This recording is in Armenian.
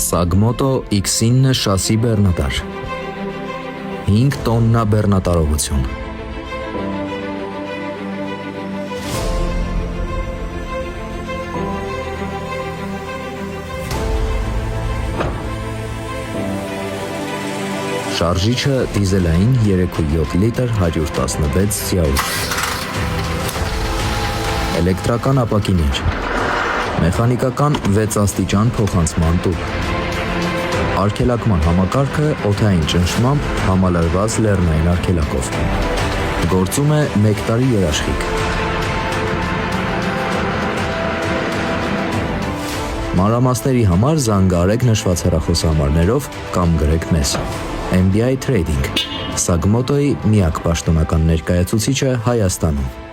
Sagmoto X9 շասի բեռնատար, 5 տոննա բեռնատարողություն, շարժիչը դիզելային 3.7 լիտր 116 սիահուր, էլեկտրական ապակիներ, մեխանիկական 6 աստիճան փոխանցման տուփ, արգելակման համակարգը օդային ճնշմամբ համալրված լեռնային արգելակով, գործում է 1 տարի երաշխիք։ Մանրամասների համար զանգահարեք նշված հեռախոսահամարներով կամ գրեք մեզ։ MBI Trading, Sagmoto-ի միակ պաշտոնական ներկայացուցիչը Հայաստանում։